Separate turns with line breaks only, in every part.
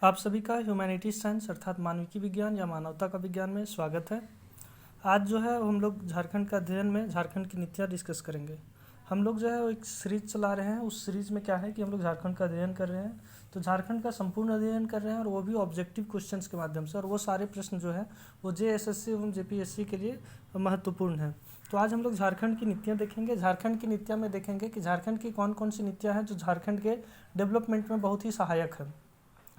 आप सभी का ह्यूमैनिटीज साइंस अर्थात मानविकी विज्ञान या मानवता का विज्ञान में स्वागत है। आज जो है हम लोग झारखंड का अध्ययन में झारखंड की नीतियाँ डिस्कस करेंगे। हम लोग जो है वो एक सीरीज चला रहे हैं। उस सीरीज में क्या है कि हम लोग झारखंड का अध्ययन कर रहे हैं, तो झारखंड का संपूर्ण अध्ययन कर रहे हैं और वो भी ऑब्जेक्टिव क्वेश्चंस के माध्यम से। और वो सारे प्रश्न जो है वो JSSC एवं JPSC के लिए महत्वपूर्ण है। तो आज हम लोग झारखंड की नीतियाँ देखेंगे। झारखंड की नीतियाँ में देखेंगे कि झारखंड की कौन कौन सी नीतियाँ हैं जो झारखंड के डेवलपमेंट में बहुत ही सहायक है।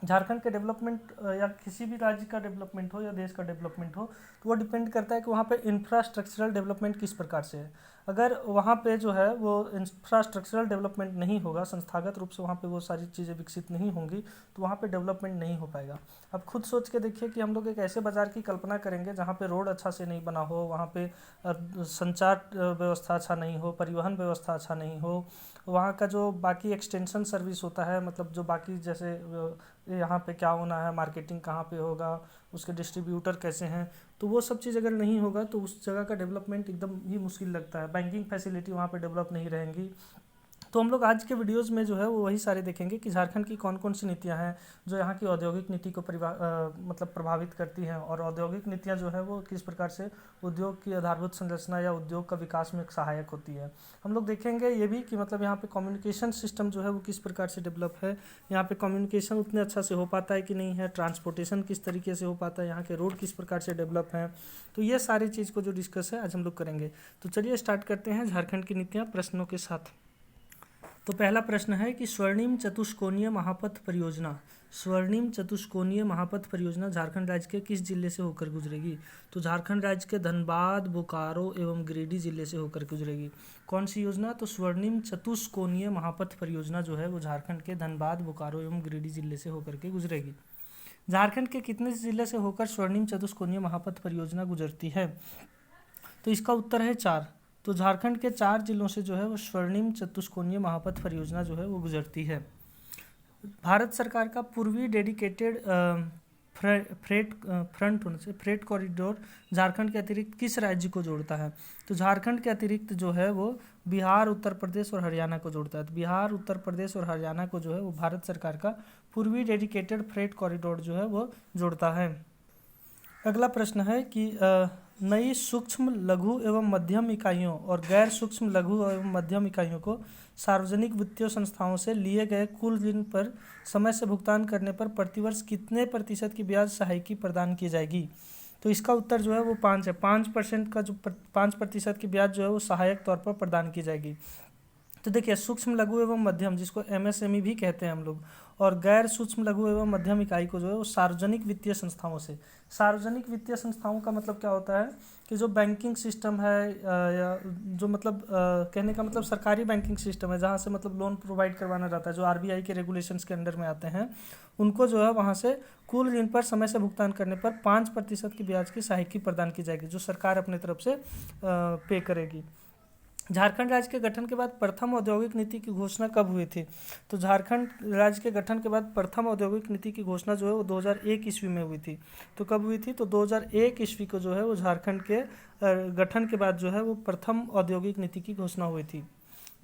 झारखंड के डेवलपमेंट या किसी भी राज्य का डेवलपमेंट हो या देश का डेवलपमेंट हो, तो वो डिपेंड करता है कि वहाँ पे इंफ्रास्ट्रक्चरल डेवलपमेंट किस प्रकार से है। अगर वहाँ पे जो है वो इंफ्रास्ट्रक्चरल डेवलपमेंट नहीं होगा, संस्थागत रूप से वहाँ पे वो सारी चीज़ें विकसित नहीं होंगी, तो वहाँ पे डेवलपमेंट नहीं हो पाएगा। अब खुद सोच के देखिए कि हम लोग एक ऐसे बाज़ार की कल्पना करेंगे जहाँ पे रोड अच्छा से नहीं बना हो, वहाँ पे संचार व्यवस्था अच्छा नहीं हो, परिवहन व्यवस्था अच्छा नहीं हो, वहाँ का जो बाकी एक्सटेंशन सर्विस होता है, मतलब जो बाकी जैसे यहाँ पे क्या होना है, मार्केटिंग कहाँ पे होगा, उसके डिस्ट्रीब्यूटर कैसे हैं, तो वो सब चीज़ अगर नहीं होगा तो उस जगह का डेवलपमेंट एकदम ही मुश्किल लगता है। बैंकिंग फैसिलिटी वहाँ पे डेवलप नहीं रहेंगी। तो हम लोग आज के वीडियोस में जो है वो वही सारे देखेंगे कि झारखंड की कौन कौन सी नीतियाँ हैं जो यहाँ की औद्योगिक नीति को मतलब प्रभावित करती हैं, और औद्योगिक नीतियाँ जो है वो किस प्रकार से उद्योग की आधारभूत संरचना या उद्योग का विकास में सहायक होती है। हम लोग देखेंगे ये भी कि मतलब यहाँ पे कम्युनिकेशन सिस्टम जो है वो किस प्रकार से डेवलप है, यहाँ पे कम्युनिकेशन उतने अच्छा से हो पाता है कि नहीं है, ट्रांसपोर्टेशन किस तरीके से हो पाता है, यहाँ के रोड किस प्रकार से डेवलप हैं। तो ये सारी चीज़ को जो डिस्कस है आज हम लोग करेंगे। तो चलिए स्टार्ट करते हैं झारखंड की नीतियाँ प्रश्नों के साथ। तो पहला प्रश्न है कि स्वर्णिम चतुष्कोणीय महापथ परियोजना, स्वर्णिम चतुष्कोणीय महापथ परियोजना झारखंड राज्य के किस जिले से होकर गुजरेगी? तो झारखंड राज्य के धनबाद, बोकारो एवं गिरिडीह जिले से होकर गुजरेगी। कौन सी योजना? तो स्वर्णिम चतुष्कोणीय महापथ परियोजना जो है वो झारखंड के धनबाद, बोकारो एवं गिरिडीह जिले से होकर के गुजरेगी। झारखंड के कितने जिले से होकर स्वर्णिम चतुष्कोणीय महापथ परियोजना गुजरती है? तो इसका उत्तर है 4। तो झारखंड के 4 जिलों से जो है वो स्वर्णिम चतुष्कोणीय महापथ परियोजना जो है वो गुजरती है। भारत सरकार का पूर्वी डेडिकेटेड फ्रेट कॉरिडोर झारखंड के अतिरिक्त किस राज्य को जोड़ता है? तो झारखंड के अतिरिक्त जो है वो बिहार, उत्तर प्रदेश और हरियाणा को जोड़ता है। तो बिहार, उत्तर प्रदेश और हरियाणा को जो है वो भारत सरकार का पूर्वी डेडिकेटेड फ्रेट कॉरिडोर जो है वो जोड़ता है। अगला प्रश्न है कि नई सूक्ष्म, लघु एवं मध्यम इकाइयों और गैर सूक्ष्म, लघु एवं मध्यम इकाइयों को सार्वजनिक वित्तीय संस्थाओं से लिए गए कुल ऋण पर समय से भुगतान करने पर प्रतिवर्ष कितने प्रतिशत की ब्याज सहायकी प्रदान की जाएगी? तो इसका उत्तर जो है वो 5 है। 5% का जो 5% की ब्याज जो है वो सहायक तौर पर प्रदान की जाएगी। तो देखिए, सूक्ष्म, लघु एवं मध्यम, जिसको MSME भी कहते हैं हम लोग, और गैर सूक्ष्म, लघु एवं मध्यम इकाई को जो है वो सार्वजनिक वित्तीय संस्थाओं से। सार्वजनिक वित्तीय संस्थाओं का मतलब क्या होता है कि जो बैंकिंग सिस्टम है या जो मतलब कहने का मतलब सरकारी बैंकिंग सिस्टम है, जहाँ से मतलब लोन प्रोवाइड करवाना रहता है, जो RBI के रेगुलेशंस के अंडर में आते हैं, उनको जो है वहाँ से कुल ऋण पर समय से भुगतान करने पर 5% की ब्याज की सहायकी प्रदान की जाएगी, जो सरकार अपने तरफ से पे करेगी। झारखंड राज्य के गठन के बाद प्रथम औद्योगिक नीति की घोषणा कब हुई थी? तो झारखंड राज्य के गठन के बाद प्रथम औद्योगिक नीति की घोषणा जो है वो 2001 ईस्वी में हुई थी। तो कब हुई थी? तो 2001 ईस्वी को जो है वो झारखंड के गठन के बाद जो है वो प्रथम औद्योगिक नीति की घोषणा हुई थी।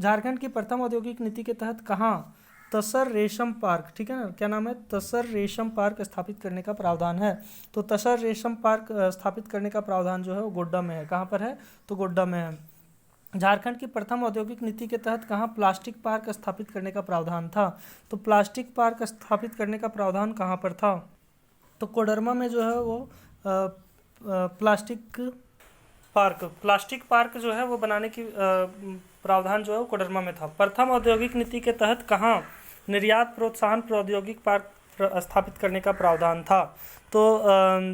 झारखंड की प्रथम औद्योगिक नीति के तहत कहाँ तसर रेशम पार्क, ठीक है ना, क्या नाम है, तसर रेशम पार्क स्थापित करने का प्रावधान है? तो तसर रेशम पार्क स्थापित करने का प्रावधान जो है वो गोड्डा में है। कहाँ पर है? तो गोड्डा में है। झारखंड की प्रथम औद्योगिक नीति के तहत कहाँ प्लास्टिक पार्क स्थापित करने का प्रावधान था? तो प्लास्टिक पार्क स्थापित करने का प्रावधान कहाँ पर था? तो कोडरमा में जो है वो प्लास्टिक पार्क जो है वो बनाने की प्रावधान जो है वो कोडरमा में था। प्रथम औद्योगिक नीति के तहत कहाँ निर्यात प्रोत्साहन प्रौद्योगिक पार्क स्थापित करने का प्रावधान था? तो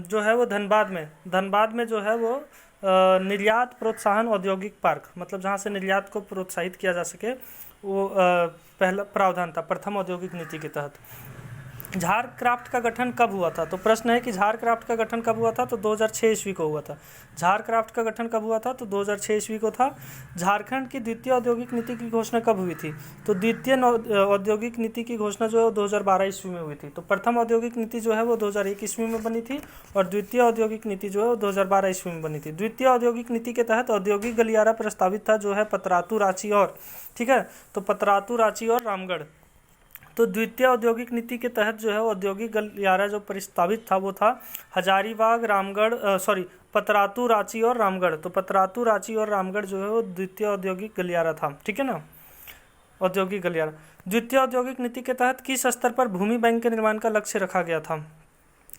जो है वो धनबाद में जो है वो निर्यात प्रोत्साहन औद्योगिक पार्क, मतलब जहाँ से निर्यात को प्रोत्साहित किया जा सके, वो पहला प्रावधान था प्रथम औद्योगिक नीति के तहत। झारक्राफ्ट का गठन कब हुआ था? तो प्रश्न है कि झारक्राफ्ट का गठन कब हुआ था? तो 2006 ईस्वी को हुआ था। झारक्राफ्ट का गठन कब हुआ था? तो 2006 ईस्वी को था। झारखंड की द्वितीय औद्योगिक नीति की घोषणा कब हुई थी? तो द्वितीय औद्योगिक नीति की घोषणा जो है वो 2012 ईस्वी में हुई थी। तो प्रथम औद्योगिक नीति जो है वो 2001 ईस्वी में बनी थी और द्वितीय औद्योगिक नीति जो है वो 2012 ईस्वी में बनी थी। द्वितीय औद्योगिक नीति के तहत औद्योगिक गलियारा प्रस्तावित था जो है पतरातू, रांची और, ठीक है, तो पतरातू, रांची और रामगढ़। तो द्वितीय औद्योगिक नीति के तहत जो है औद्योगिक गलियारा जो प्रस्तावित था वो था हजारीबाग, रामगढ़, पतरातू, रांची और रामगढ़। तो पतरातू, रांची और रामगढ़ जो है वो द्वितीय औद्योगिक गलियारा था, ठीक है ना, औद्योगिक गलियारा। द्वितीय औद्योगिक नीति के तहत किस स्तर पर भूमि बैंक के निर्माण का लक्ष्य रखा गया था,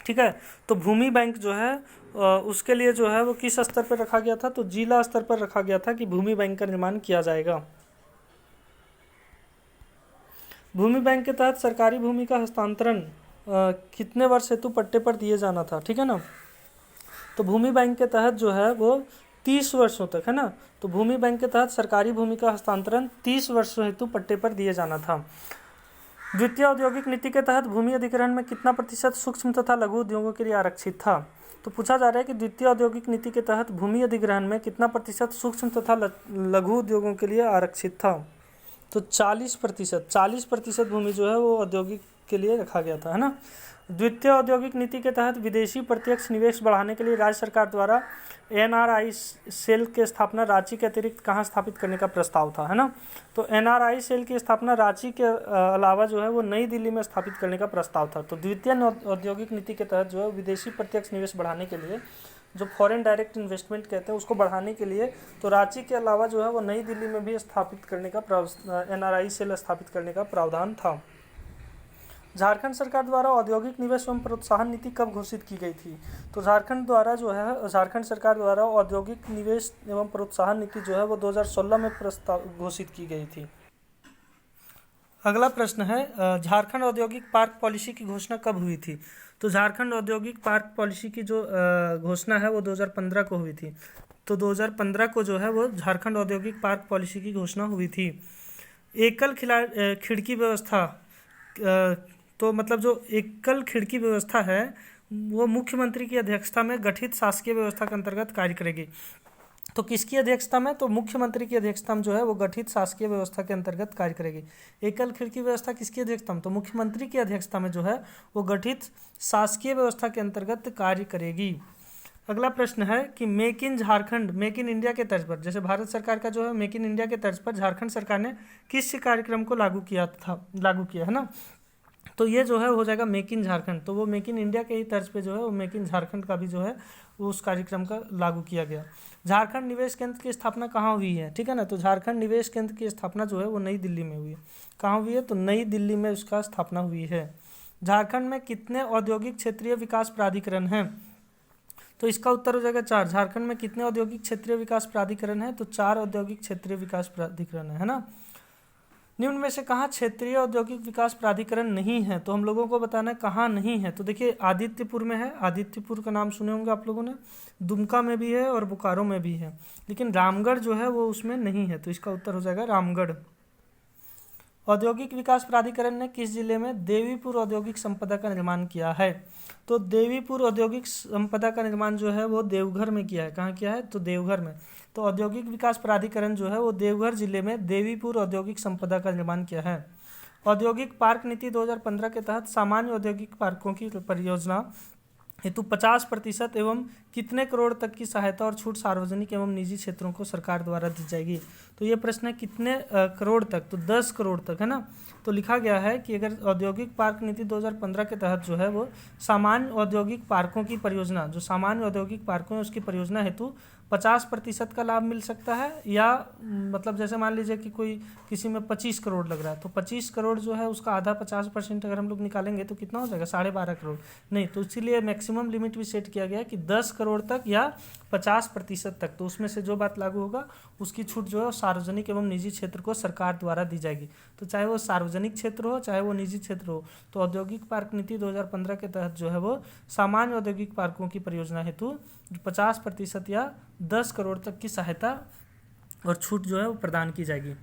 ठीक है। तो भूमि बैंक जो है उसके लिए जो है वो किस स्तर पर रखा गया था, तो जिला स्तर पर रखा गया था कि भूमि बैंक का निर्माण किया जाएगा। भूमि बैंक के तहत सरकारी भूमि का हस्तांतरण कितने वर्ष हेतु पट्टे पर दिए जाना था, ठीक है ना। तो भूमि बैंक के तहत जो है वो 30 वर्षों तक, है ना। तो भूमि बैंक के तहत सरकारी भूमि का हस्तांतरण 30 वर्षों हेतु पट्टे पर दिए जाना था। द्वितीय औद्योगिक नीति के तहत भूमि अधिग्रहण में कितना प्रतिशत सूक्ष्म तथा लघु उद्योगों के लिए आरक्षित था। तो पूछा जा रहा है कि द्वितीय औद्योगिक नीति के तहत भूमि अधिग्रहण में कितना प्रतिशत सूक्ष्म तथा लघु उद्योगों के लिए आरक्षित था। तो 40% भूमि जो है वो औद्योगिक के लिए रखा गया था, है ना। द्वितीय औद्योगिक नीति के तहत विदेशी प्रत्यक्ष निवेश बढ़ाने के लिए राज्य सरकार द्वारा एनआरआई सेल की स्थापना रांची के अतिरिक्त कहाँ स्थापित करने का प्रस्ताव था, है ना। तो एनआरआई सेल की स्थापना रांची के अलावा जो है वो नई दिल्ली में स्थापित करने का प्रस्ताव था। तो द्वितीय औद्योगिक नीति के तहत जो है विदेशी प्रत्यक्ष निवेश बढ़ाने के लिए, जो फॉरेन डायरेक्ट इन्वेस्टमेंट कहते हैं, उसको बढ़ाने के लिए तो रांची के अलावा जो है वो नई दिल्ली में भी स्थापित करने का एनआरआई सेल स्थापित करने का प्रावधान था। झारखंड सरकार द्वारा औद्योगिक निवेश एवं प्रोत्साहन नीति कब घोषित की गई थी। तो झारखंड सरकार द्वारा औद्योगिक निवेश एवं प्रोत्साहन नीति जो है वो 2016 में घोषित की गई थी। अगला प्रश्न है झारखंड औद्योगिक पार्क पॉलिसी की घोषणा कब हुई थी। तो झारखंड औद्योगिक पार्क पॉलिसी की जो घोषणा है वो 2015 को हुई थी। तो 2015 को जो है वो झारखंड औद्योगिक पार्क पॉलिसी की घोषणा हुई थी। एकल खिड़की व्यवस्था, तो मतलब जो एकल खिड़की व्यवस्था है वो मुख्यमंत्री की अध्यक्षता में गठित शासकीय व्यवस्था के अंतर्गत कार्य करेगी। तो किसकी अध्यक्षता में, तो मुख्यमंत्री की अध्यक्षता में जो है वो गठित शासकीय व्यवस्था के अंतर्गत कार्य करेगी। एकल खिड़की व्यवस्था किसकी अध्यक्षता में, तो मुख्यमंत्री की अध्यक्षता में जो है वो गठित शासकीय व्यवस्था के अंतर्गत कार्य करेगी। अगला प्रश्न है कि make in Jharkhand, make in India के तर्ज पर, जैसे भारत सरकार का जो है मेक इन इंडिया के तर्ज पर झारखंड सरकार ने किस कार्यक्रम को लागू किया, है ना। तो ये जो है हो जाएगा मेक इन झारखंड। तो वो मेक इन इंडिया के ही तर्ज पे जो है वो मेक इन झारखंड का भी जो है वो उस कार्यक्रम का लागू किया गया। झारखंड निवेश केंद्र की स्थापना कहाँ हुई है, ठीक है ना। तो झारखंड निवेश केंद्र की स्थापना जो है वो नई दिल्ली में हुई है। कहाँ हुई है, तो नई दिल्ली में उसका स्थापना हुई है। झारखंड में कितने औद्योगिक क्षेत्रीय विकास प्राधिकरण हैं, तो इसका उत्तर हो जाएगा 4। झारखंड में कितने औद्योगिक क्षेत्रीय विकास प्राधिकरण है, तो 4 औद्योगिक क्षेत्रीय विकास प्राधिकरण है ना। निम्न में से कहाँ क्षेत्रीय औद्योगिक विकास प्राधिकरण नहीं है, तो हम लोगों को बताना है कहाँ नहीं है। तो देखिए आदित्यपुर में है, आदित्यपुर का नाम सुने होंगे आप लोगों ने, दुमका में भी है और बोकारो में भी है, लेकिन रामगढ़ जो है वो उसमें नहीं है। तो इसका उत्तर हो जाएगा रामगढ़। औद्योगिक विकास प्राधिकरण ने किस जिले में देवीपुर औद्योगिक संपदा का निर्माण किया है। तो देवीपुर औद्योगिक संपदा का निर्माण जो है वो देवघर में किया है। कहाँ किया है, तो देवघर में। तो औद्योगिक विकास प्राधिकरण जो है वो देवघर जिले में देवीपुर औद्योगिक संपदा का निर्माण किया है। औद्योगिक पार्क नीति 2015 के तहत सामान्य औद्योगिक पार्कों की परियोजना हेतु 50% एवं कितने करोड़ तक की सहायता और छूट सार्वजनिक एवं निजी क्षेत्रों को सरकार द्वारा दी जाएगी। तो ये प्रश्न है कितने करोड़ तक, तो 10 करोड़ तक, है ना। तो लिखा गया है कि अगर औद्योगिक पार्क नीति 2015 के तहत जो है वो सामान्य औद्योगिक पार्कों की परियोजना, जो सामान्य औद्योगिक पार्कों है उसकी परियोजना हेतु 50% का लाभ मिल सकता है, या मतलब जैसे मान लीजिए कि कोई किसी में 25 करोड़ लग रहा है, तो 25 करोड़ जो है उसका आधा 50% अगर हम लोग निकालेंगे तो कितना हो जाएगा, 12.5 करोड़। नहीं, तो इसीलिए मैक्सिमम लिमिट भी सेट किया गया है कि 10 करोड़ तक या 50% तक। तो उसमें से जो बात लागू होगा उसकी छूट जो है सार्वजनिक एवं निजी क्षेत्र को सरकार द्वारा दी जाएगी। तो चाहे वो सार्वजनिक क्षेत्र हो चाहे वो निजी क्षेत्र हो, तो औद्योगिक पार्क नीति 2015 के तहत जो है वो सामान्य औद्योगिक पार्कों की परियोजना हेतु 50% या 10 करोड़ तक की सहायता और छूट जो है वो प्रदान की जाएगी।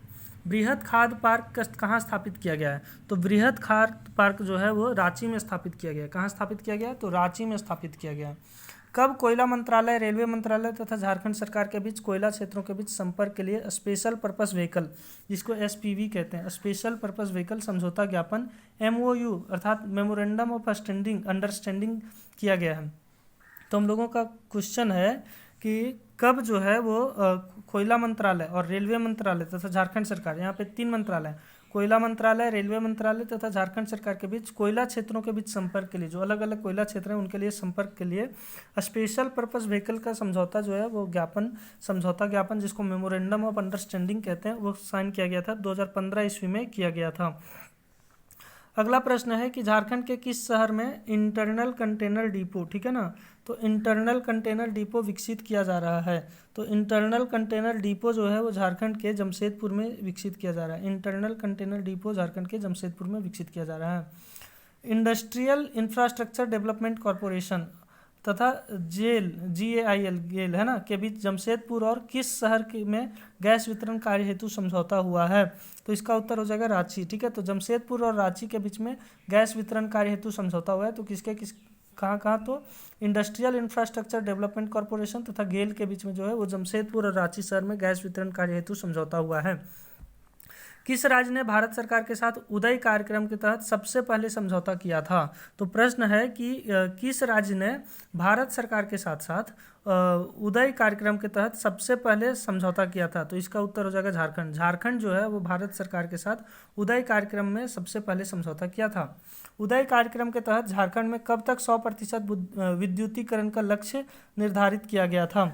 बृहद खाद पार्क कहाँ स्थापित किया गया है, तो बृहद खाद पार्क जो है वो रांची में स्थापित किया गया है। कहाँ स्थापित किया गया है, तो रांची में स्थापित किया गया है। कब कोयला मंत्रालय, रेलवे मंत्रालय तथा झारखंड सरकार के बीच कोयला क्षेत्रों के बीच संपर्क के लिए स्पेशल पर्पस व्हीकल, जिसको SPV कहते हैं, स्पेशल पर्पस व्हीकल समझौता ज्ञापन MOU अर्थात मेमोरेंडम ऑफ अंडरस्टैंडिंग किया गया है। तो हम लोगों का क्वेश्चन है कि कब जो है वो कोयला मंत्रालय और रेलवे मंत्रालय तथा झारखंड सरकार, यहाँ पे 3 मंत्रालय, कोयला मंत्रालय, रेलवे मंत्रालय तथा झारखंड सरकार के बीच कोयला क्षेत्रों के बीच संपर्क के लिए, जो अलग अलग कोयला क्षेत्र हैं उनके लिए संपर्क के लिए स्पेशल पर्पस व्हीकल का समझौता जो है वो समझौता ज्ञापन जिसको मेमोरेंडम ऑफ अंडरस्टैंडिंग कहते हैं, वो साइन किया गया था 2015 ईस्वी में किया गया था। अगला प्रश्न है कि झारखंड के किस शहर में इंटरनल कंटेनर डिपो, ठीक है ना, तो इंटरनल कंटेनर डिपो विकसित किया जा रहा है। तो इंटरनल कंटेनर डिपो जो है वो झारखंड के जमशेदपुर में विकसित किया जा रहा है। इंटरनल कंटेनर डिपो झारखंड के जमशेदपुर में विकसित किया जा रहा है। इंडस्ट्रियल इंफ्रास्ट्रक्चर डेवलपमेंट कॉरपोरेशन तथा GAIL गेल है ना के बीच जमशेदपुर और किस शहर में गैस वितरण कार्य हेतु समझौता हुआ है, तो इसका उत्तर हो जाएगा रांची, ठीक है। तो जमशेदपुर और रांची के बीच में गैस वितरण कार्य हेतु समझौता हुआ है। तो कहाँ तो इंडस्ट्रियल इंफ्रास्ट्रक्चर डेवलपमेंट कॉरपोरेशन तथा गेल के बीच में जो है वो जमशेदपुर और रांची शहर में गैस वितरण कार्य हेतु समझौता हुआ है। किस राज्य ने भारत सरकार के साथ उदय कार्यक्रम के तहत सबसे पहले समझौता किया था? तो प्रश्न है कि किस राज्य ने भारत सरकार के साथ साथ उदय कार्यक्रम के तहत सबसे पहले समझौता किया था? तो इसका उत्तर हो जाएगा झारखंड। झारखंड जो है वो भारत सरकार के साथ उदय कार्यक्रम में सबसे पहले समझौता किया था। उदय कार्यक्रम के तहत झारखंड में कब तक 100% विद्युतीकरण का लक्ष्य निर्धारित किया गया था?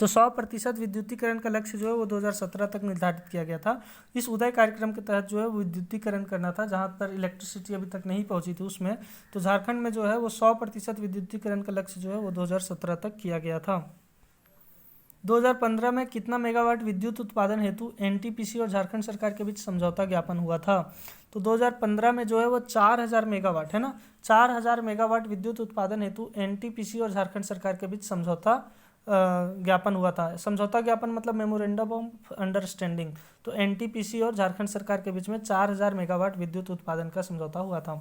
तो 100% विद्युतीकरण का लक्ष्य जो है वो 2017 तक निर्धारित किया गया था। इस उदय कार्यक्रम के तहत जो है विद्युतीकरण करना था, जहां पर इलेक्ट्रिसिटी अभी तक नहीं पहुंची थी उसमें, तो झारखंड में जो है वो 100% विद्युतीकरण का लक्ष्य जो है वो 2017 तक किया गया था। 2015 में कितना मेगावाट विद्युत उत्पादन हेतु NTPC और झारखंड सरकार के बीच समझौता ज्ञापन हुआ था? तो 2015 में जो है वो 4000 मेगावाट है ना, 4000 मेगावाट विद्युत उत्पादन हेतु NTPC और झारखंड सरकार के बीच समझौता ज्ञापन हुआ था। समझौता ज्ञापन मतलब मेमोरेंडम ऑफ अंडरस्टैंडिंग। तो NTPC और झारखंड सरकार के बीच में 4000 मेगावाट विद्युत उत्पादन का समझौता हुआ था।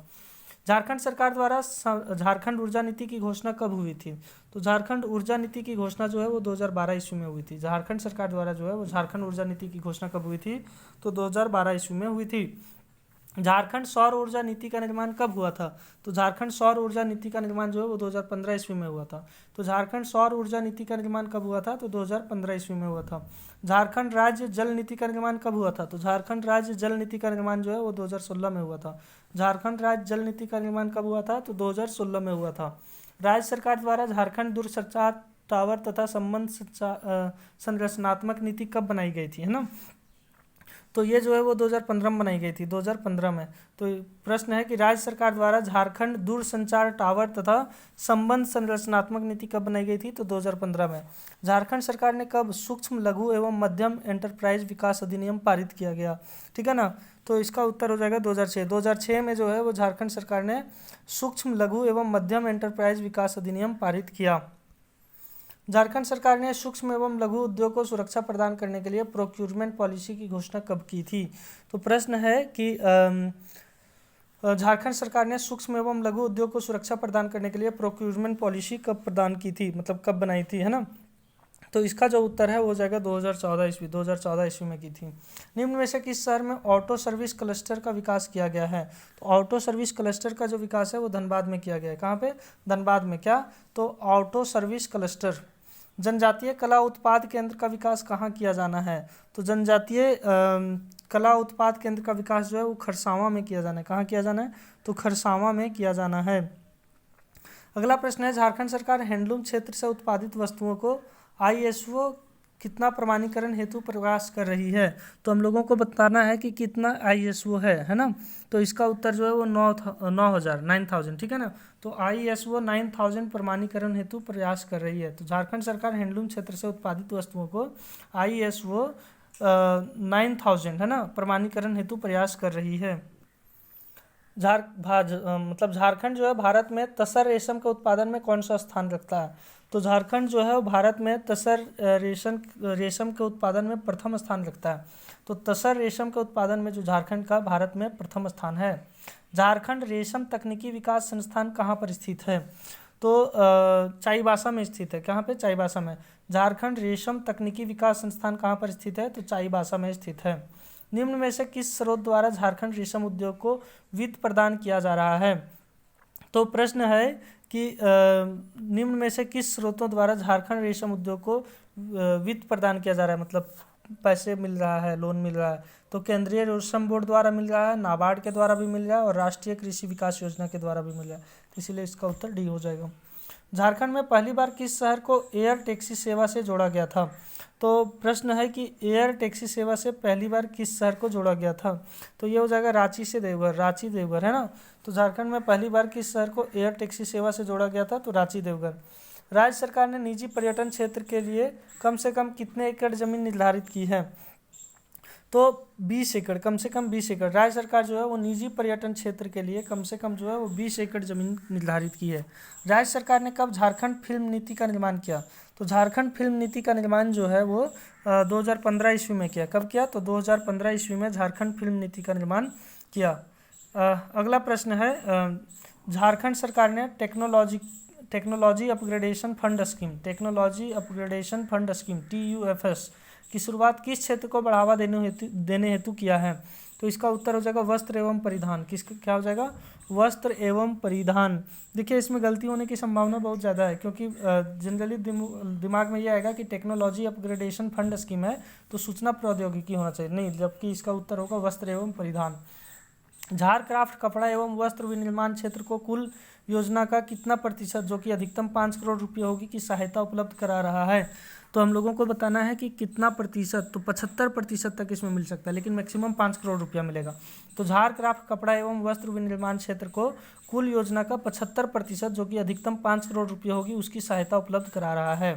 झारखंड सरकार द्वारा झारखंड ऊर्जा नीति की घोषणा कब हुई थी? तो झारखंड ऊर्जा नीति की घोषणा जो है वो 2012 ईस्वी में हुई थी। झारखंड सरकार द्वारा जो है वो झारखंड ऊर्जा नीति की घोषणा कब हुई थी? तो 2012 ईस्वी में हुई थी। झारखंड सौर ऊर्जा नीति का निर्माण कब हुआ था? तो झारखंड सौर ऊर्जा नीति का निर्माण जो है वो 2015 ईस्वी में हुआ था। तो झारखंड सौर ऊर्जा नीति का निर्माण कब हुआ था? तो 2015 ईस्वी में हुआ था। झारखंड राज्य जल नीति का निर्माण कब हुआ था? तो झारखंड राज्य जल नीति का निर्माण जो है वो 2016 में हुआ था। झारखंड राज्य जल नीति का निर्माण कब हुआ था? तो 2016 में हुआ था। राज्य सरकार द्वारा झारखंड दूरसंचार टावर तथा संबंध संरचनात्मक नीति कब बनाई गई थी, है ना? तो ये जो है वो 2015 में बनाई गई थी, 2015 में। तो प्रश्न है कि राज्य सरकार द्वारा झारखंड दूरसंचार टावर तथा संबंध संरचनात्मक नीति कब बनाई गई थी? तो 2015 में। झारखंड सरकार ने कब सूक्ष्म लघु एवं मध्यम एंटरप्राइज विकास अधिनियम पारित किया गया, ठीक है ना? तो इसका उत्तर हो जाएगा 2006। 2006 में जो है वो झारखंड सरकार ने सूक्ष्म लघु एवं मध्यम एंटरप्राइज विकास अधिनियम पारित किया। झारखंड सरकार ने सूक्ष्म एवं लघु उद्योग को सुरक्षा प्रदान करने के लिए प्रोक्यूरमेंट पॉलिसी की घोषणा कब की थी? तो प्रश्न है कि झारखंड सरकार ने सूक्ष्म एवं लघु उद्योग को सुरक्षा प्रदान करने के लिए प्रोक्यूरमेंट पॉलिसी कब प्रदान की थी, मतलब कब बनाई थी, है ना? तो इसका जो उत्तर है वो हो जाएगा 2014 ईस्वी, 2014 ईस्वी में की थी। निम्न में से किस शहर में ऑटो सर्विस क्लस्टर का विकास किया गया है? तो ऑटो सर्विस क्लस्टर का जो विकास है वो धनबाद में किया गया है। कहाँ पे? धनबाद में। क्या? तो ऑटो सर्विस क्लस्टर। जनजातीय कला उत्पाद केंद्र का विकास कहाँ किया जाना है? तो जनजातीय कला उत्पाद केंद्र का विकास जो है वो खरसावां में किया जाना है। कहाँ किया जाना है? तो खरसावां में किया जाना है। अगला प्रश्न है, झारखंड सरकार हैंडलूम क्षेत्र से उत्पादित वस्तुओं को ISO कितना प्रमाणीकरण हेतु प्रयास कर रही है? तो हम लोगों को बताना है कि कितना ISO है ना? तो इसका उत्तर जो है वो 9000, ठीक है ना? तो ISO 9000 प्रमाणीकरण हेतु प्रयास कर रही है। तो झारखंड सरकार हैंडलूम क्षेत्र से उत्पादित वस्तुओं को ISO 9000 है ना प्रमाणीकरण हेतु प्रयास कर रही है। मतलब झारखंड जो है भारत में तसर रेशम के उत्पादन में कौन सा स्थान रखता है? तो झारखंड जो है भारत में तसर रेशम के उत्पादन में प्रथम स्थान रखता है। तो तसर रेशम के उत्पादन में जो झारखंड का भारत में प्रथम स्थान है। झारखंड रेशम तकनीकी विकास संस्थान कहाँ पर स्थित है? तो चाईबासा में स्थित है। कहाँ पे? चाईबासा में। झारखंड रेशम तकनीकी विकास संस्थान कहाँ पर स्थित है? तो चाईबासा में स्थित है। निम्न में से किस स्रोत द्वारा झारखंड रेशम उद्योग को वित्त प्रदान किया जा रहा है? तो प्रश्न है कि निम्न में से किस स्रोतों द्वारा झारखंड रेशम उद्योग को वित्त प्रदान किया जा रहा है, मतलब पैसे मिल रहा है, लोन मिल रहा है? तो केंद्रीय रेशम बोर्ड द्वारा मिल रहा है, नाबार्ड के द्वारा भी मिल रहा है और राष्ट्रीय कृषि विकास योजना के द्वारा भी मिल रहा है। तो इसीलिए इसका उत्तर डी हो जाएगा। झारखंड में पहली बार किस शहर को एयर टैक्सी सेवा से जोड़ा गया था? तो प्रश्न है कि एयर टैक्सी सेवा से पहली बार किस शहर को जोड़ा गया था? तो ये हो जाएगा रांची से देवघर, रांची देवघर है ना। तो झारखंड में पहली बार किस शहर को एयर टैक्सी सेवा से जोड़ा गया था? तो रांची देवघर। राज्य सरकार ने निजी पर्यटन क्षेत्र के लिए कम से कम कितने एकड़ जमीन निर्धारित की है? तो 20 एकड़, कम से कम 20 एकड़। राज्य सरकार जो है वो निजी पर्यटन क्षेत्र के लिए कम से कम जो है वो 20 एकड़ जमीन निर्धारित की है। राज्य सरकार ने कब झारखंड फिल्म नीति का निर्माण किया? तो झारखंड फिल्म नीति का निर्माण जो है वो 2015 ईस्वी में किया। कब किया? तो 2015 ईस्वी में झारखंड फिल्म नीति का निर्माण किया। अगला प्रश्न है, झारखंड सरकार ने technology upgradation fund scheme, technology upgradation fund scheme TUFS की शुरुआत किस क्षेत्र को बढ़ावा देने हेतु किया है? तो इसका उत्तर हो जाएगा वस्त्र एवं परिधान। किसका क्या हो जाएगा? वस्त्र एवं परिधान। देखिए इसमें गलती होने की संभावना बहुत ज़्यादा है, क्योंकि जनरली दिमाग में ये आएगा कि टेक्नोलॉजी अपग्रेडेशन फंड स्कीम है तो सूचना प्रौद्योगिकी होना चाहिए, नहीं, जबकि इसका उत्तर होगा वस्त्र एवं परिधान। झारक्राफ्ट कपड़ा एवं वस्त्र विनिर्माण क्षेत्र को कुल योजना का कितना प्रतिशत, जो कि अधिकतम 5 करोड़ रुपये होगी, की सहायता उपलब्ध करा रहा है? तो हम लोगों को बताना है कि कितना प्रतिशत। तो 75% तक इसमें मिल सकता है, लेकिन मैक्सिमम 5 करोड़ रुपया मिलेगा। तो झारक्राफ्ट कपड़ा एवं वस्त्र विनिर्माण क्षेत्र को कुल योजना का 75%, जो कि अधिकतम 5 करोड़ रुपये होगी, उसकी सहायता उपलब्ध करा रहा है।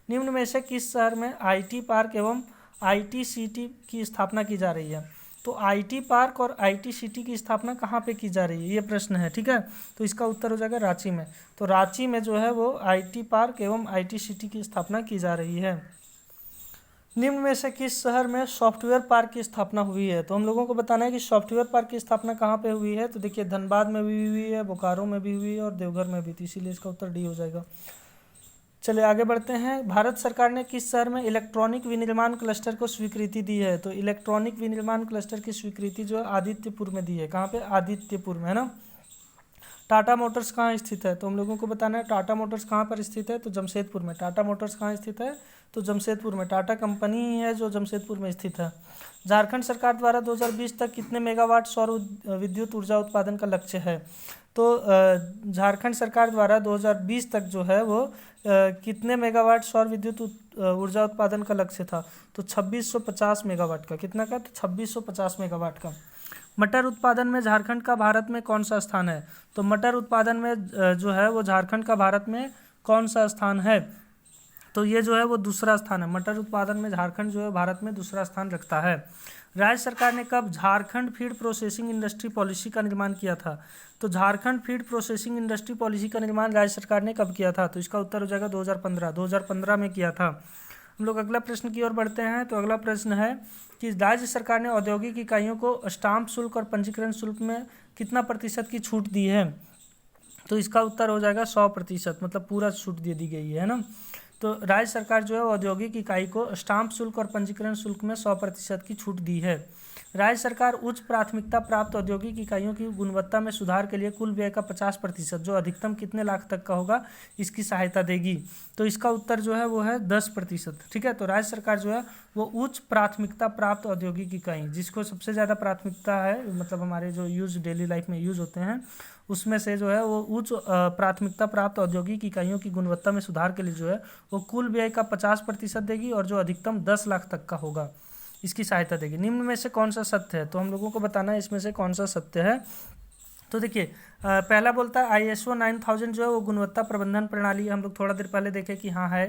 निम्न में से किस शहर में IT पार्क एवं ITCT की स्थापना की जा रही है? तो IT पार्क और ITCT की स्थापना कहाँ पे की जा रही है, ये प्रश्न है, ठीक है। तो इसका उत्तर हो जाएगा रांची में। तो रांची में जो है वो IT पार्क एवं ITCT की स्थापना की जा रही है। निम्न में से किस शहर में सॉफ्टवेयर पार्क की स्थापना हुई है? तो हम लोगों को बताना है कि सॉफ्टवेयर पार्क की स्थापना कहाँ पे हुई है। तो देखिए धनबाद में भी हुई है, बोकारो में भी हुई है और देवघर में भी थी, इसीलिए इसका उत्तर डी हो जाएगा। चलिए आगे बढ़ते हैं। भारत सरकार ने किस शहर में इलेक्ट्रॉनिक विनिर्माण क्लस्टर को स्वीकृति दी है? तो इलेक्ट्रॉनिक विनिर्माण क्लस्टर की स्वीकृति जो है आदित्यपुर में दी है। कहाँ पे? आदित्यपुर में, है ना। टाटा मोटर्स कहाँ स्थित है? तो हम लोगों को बताना है टाटा मोटर्स कहाँ पर स्थित है। तो जमशेदपुर में। टाटा मोटर्स कहाँ स्थित है? तो जमशेदपुर में। टाटा कंपनी ही है जो जमशेदपुर में स्थित है। झारखंड सरकार द्वारा 2020 तक कितने मेगावाट सौर विद्युत ऊर्जा उत्पादन का लक्ष्य है? तो झारखंड सरकार द्वारा 2020 तक जो है वो कितने मेगावाट सौर विद्युत ऊर्जा उत्पादन का लक्ष्य था? तो 2650 मेगावाट का। कितना का? तो 2650 मेगावाट का। मटर उत्पादन में झारखंड का भारत में कौन सा स्थान है? तो मटर उत्पादन में जो है वो झारखंड का भारत में कौन सा स्थान है? तो ये जो है वो दूसरा स्थान है। मटर उत्पादन में झारखंड जो है भारत में दूसरा स्थान रखता है। राज्य सरकार ने कब Jharkhand feed processing industry policy का निर्माण किया था? तो Jharkhand feed processing industry policy का निर्माण राज्य सरकार ने कब किया था? तो इसका उत्तर हो जाएगा 2015 में किया था। हम लोग अगला प्रश्न की ओर बढ़ते हैं। तो अगला प्रश्न है कि राज्य सरकार ने औद्योगिक इकाइयों को स्टाम्प शुल्क और पंजीकरण शुल्क में कितना प्रतिशत की छूट दी है? तो इसका उत्तर हो जाएगा 100%, मतलब पूरा छूट दे दी गई है ना। तो राज्य सरकार जो है औद्योगिक इकाई को स्टाम्प शुल्क और पंजीकरण शुल्क में 100% की छूट दी है। राज्य सरकार उच्च प्राथमिकता प्राप्त औद्योगिक इकाइयों की गुणवत्ता में सुधार के लिए कुल व्यय का 50%, जो अधिकतम कितने लाख तक का होगा, इसकी सहायता देगी? तो इसका उत्तर जो है वो है 10%, ठीक है। तो राज्य सरकार जो है वो उच्च प्राथमिकता प्राप्त औद्योगिक इकाई, जिसको सबसे ज़्यादा प्राथमिकता है, मतलब हमारे जो यूज डेली लाइफ में यूज होते हैं, उसमें से जो है वो उच्च प्राथमिकता प्राप्त औद्योगिक इकाइयों की गुणवत्ता में सुधार के लिए जो है वो कुल व्यय का 50% देगी और जो अधिकतम 10 लाख तक का होगा, इसकी सहायता देगी। निम्न में से कौन सा सत्य है? तो हम लोगों को बताना है इसमें से कौन सा सत्य है। तो देखिए पहला बोलता है ISO 9000 जो है वो गुणवत्ता प्रबंधन प्रणाली है, हम लोग थोड़ा देर पहले देखे कि हाँ है।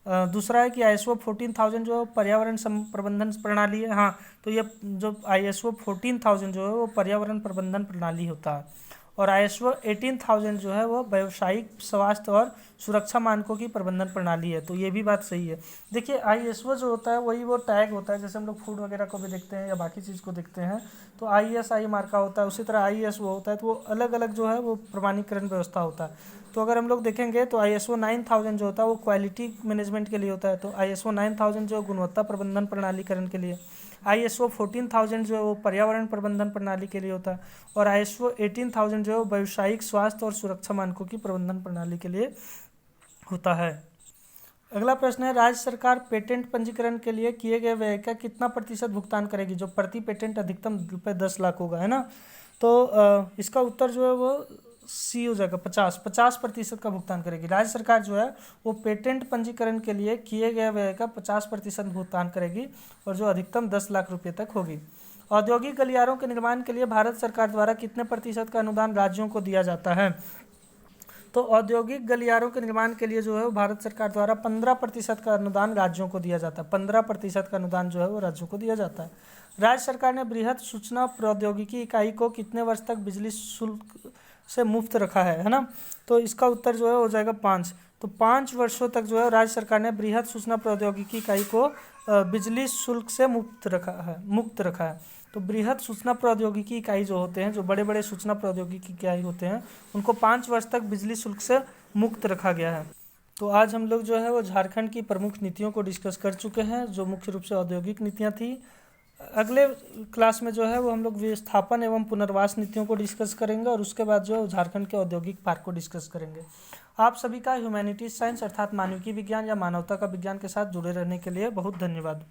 दूसरा है कि ISO 14000 जो पर्यावरण प्रबंधन प्रणाली है, हाँ। तो ये जो ISO 14000 जो है वो पर्यावरण प्रबंधन प्रणाली होता है, और ISO 18000 जो है वो व्यावसायिक स्वास्थ्य और सुरक्षा मानकों की प्रबंधन प्रणाली है। तो ये भी बात सही है। देखिए ISO जो होता है वही वो टैग होता है, जैसे हम लोग फूड वगैरह को भी देखते हैं या बाकी चीज़ को देखते हैं तो ISI मार्का होता है, उसी तरह ISO होता है। तो वो अलग अलग जो है वो प्रमाणीकरण व्यवस्था होता है। तो अगर हम लोग देखेंगे तो ISO 9000 जो होता है वो क्वालिटी मैनेजमेंट के लिए होता है। तो ISO 9000 जो गुणवत्ता प्रबंधन प्रणालीकरण के लिए, ISO 14000 जो है वो पर्यावरण प्रबंधन प्रणाली के लिए होता है, और ISO 18000 जो है व्यावसायिक स्वास्थ्य और सुरक्षा मानकों की प्रबंधन प्रणाली के लिए होता है। अगला प्रश्न है, राज्य सरकार पेटेंट पंजीकरण के लिए किए गए व्यय का कितना प्रतिशत भुगतान करेगी? जो प्रति पेटेंट अधिकतम ₹10 लाख होगा, है ना। तो इसका उत्तर जो है वो सी हो जाएगा, 50% का भुगतान करेगी। राज्य सरकार जो है वो पेटेंट पंजीकरण के लिए किए गए व्यय का 50% भुगतान करेगी, और जो अधिकतम 10 लाख रुपये तक होगी। औद्योगिक गलियारों के निर्माण के लिए भारत सरकार द्वारा कितने प्रतिशत का अनुदान राज्यों को दिया जाता है? तो औद्योगिक गलियारों के निर्माण के लिए जो है वो भारत सरकार द्वारा 15% का अनुदान राज्यों को दिया जाता है। 15% का अनुदान जो है वो राज्यों को दिया जाता है। राज्य सरकार ने बृहद सूचना प्रौद्योगिकी इकाई को कितने वर्ष तक बिजली शुल्क से मुफ्त रखा है ना। तो इसका उत्तर जो है हो जाएगा 5। तो 5 वर्षों तक जो है राज्य सरकार ने बृहद सूचना प्रौद्योगिकी इकाई को बिजली शुल्क से मुक्त रखा है। तो बृहद सूचना प्रौद्योगिकी इकाई जो होते हैं, जो बड़े बड़े सूचना प्रौद्योगिकी इकाई होते हैं, उनको 5 वर्ष तक बिजली शुल्क से मुक्त रखा गया है। तो आज हम लोग जो है वो झारखंड की प्रमुख नीतियों को डिस्कस कर चुके हैं, जो मुख्य रूप से औद्योगिक नीतियाँ थी। अगले क्लास में जो है वो हम लोग विस्थापन एवं पुनर्वास नीतियों को डिस्कस करेंगे, और उसके बाद जो है झारखंड के औद्योगिक पार्क को डिस्कस करेंगे। आप सभी का ह्यूमैनिटीज साइंस अर्थात मानविकी विज्ञान या मानवता का विज्ञान के साथ जुड़े रहने के लिए बहुत धन्यवाद।